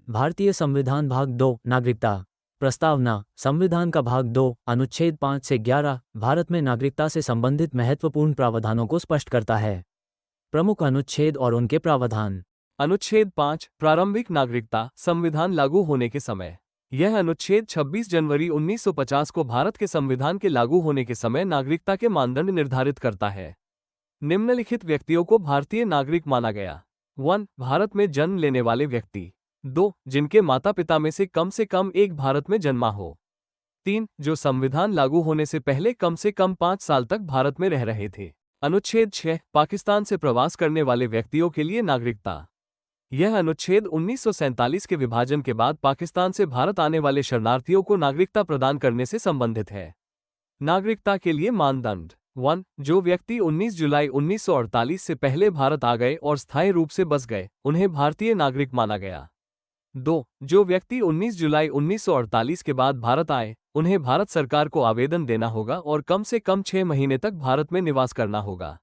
भारतीय संविधान भाग 2 नागरिकता प्रस्तावना संविधान का भाग 2 अनुच्छेद 5 से 11 भारत में नागरिकता से संबंधित महत्वपूर्ण प्रावधानों को स्पष्ट करता है। प्रमुख अनुच्छेद और उनके प्रावधान। अनुच्छेद 5 प्रारंभिक नागरिकता संविधान लागू होने के समय। यह अनुच्छेद 26 जनवरी 1950 को भारत के संविधान के लागू होने के समय नागरिकता के मानदंड निर्धारित करता है। निम्नलिखित व्यक्तियों को भारतीय नागरिक माना गया। 1. भारत में जन्म लेने वाले व्यक्ति। 2. जिनके माता पिता में से कम एक भारत में जन्मा हो। 3. जो संविधान लागू होने से कम 5 साल तक भारत में रह रहे थे। अनुच्छेद 6 पाकिस्तान से प्रवास करने वाले व्यक्तियों के लिए नागरिकता। यह अनुच्छेद 1947 के विभाजन के बाद पाकिस्तान से भारत आने वाले शरणार्थियों को नागरिकता प्रदान करने से संबंधित है। नागरिकता के लिए मानदंड। 1. जो व्यक्ति 19 जुलाई 1948 से पहले भारत आ गए और स्थायी रूप से बस गए, उन्हें भारतीय नागरिक माना गया। 2. जो व्यक्ति 19 जुलाई 1948 के बाद भारत आए, उन्हें भारत सरकार को आवेदन देना होगा और कम से कम 6 महीने तक भारत में निवास करना होगा।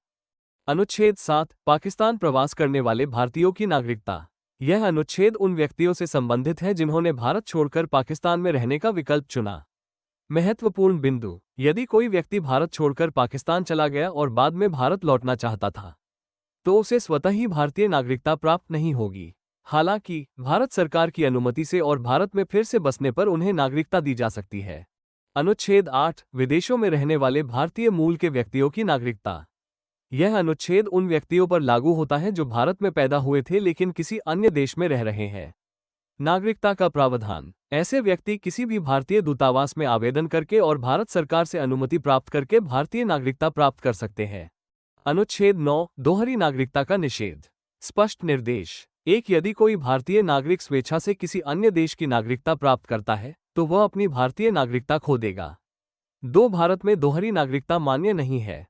अनुच्छेद 7 पाकिस्तान प्रवास करने वाले भारतीयों की नागरिकता। यह अनुच्छेद उन व्यक्तियों से संबंधित है जिन्होंने भारत छोड़कर पाकिस्तान में रहने का विकल्प चुना। महत्वपूर्ण बिंदु। यदि कोई व्यक्ति भारत छोड़कर पाकिस्तान चला गया और बाद में भारत लौटना चाहता था, तो उसे स्वतः ही भारतीय नागरिकता प्राप्त नहीं होगी। हालांकि भारत सरकार की अनुमति से और भारत में फिर से बसने पर उन्हें नागरिकता दी जा सकती है। अनुच्छेद 8 विदेशों में रहने वाले भारतीय मूल के व्यक्तियों की नागरिकता। यह अनुच्छेद उन व्यक्तियों पर लागू होता है जो भारत में पैदा हुए थे लेकिन किसी अन्य देश में रह रहे हैं। नागरिकता का प्रावधान। ऐसे व्यक्ति किसी भी भारतीय दूतावास में आवेदन करके और भारत सरकार से अनुमति प्राप्त करके भारतीय नागरिकता प्राप्त कर सकते हैं। अनुच्छेद 9 दोहरी नागरिकता का निषेध। स्पष्ट निर्देश। 1. यदि कोई भारतीय नागरिक स्वेच्छा से किसी अन्य देश की नागरिकता प्राप्त करता है, तो वह अपनी भारतीय नागरिकता खो देगा। 2. भारत में दोहरी नागरिकता मान्य नहीं है।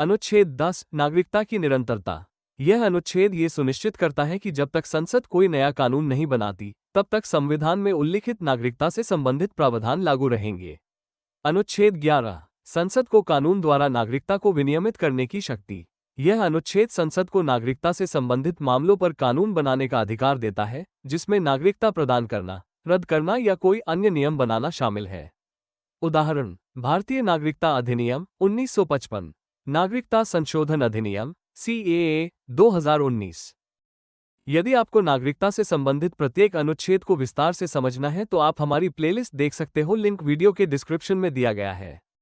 अनुच्छेद 10 नागरिकता की निरंतरता। यह अनुच्छेद ये सुनिश्चित करता है कि जब तक संसद कोई नया कानून नहीं बनाती, तब तक संविधान में उल्लिखित नागरिकता से संबंधित प्रावधान लागू रहेंगे। अनुच्छेद 11 संसद को कानून द्वारा नागरिकता को विनियमित करने की शक्ति। यह अनुच्छेद संसद को नागरिकता से संबंधित मामलों पर कानून बनाने का अधिकार देता है, जिसमें नागरिकता प्रदान करना, रद्द करना या कोई अन्य नियम बनाना शामिल है। उदाहरण: भारतीय नागरिकता अधिनियम 1955, नागरिकता संशोधन अधिनियम CAA 2019। यदि आपको नागरिकता से संबंधित प्रत्येक अनुच्छेद को विस्तार से समझना है तो आप हमारी प्लेलिस्ट देख सकते हो, लिंक वीडियो के डिस्क्रिप्शन में दिया गया है।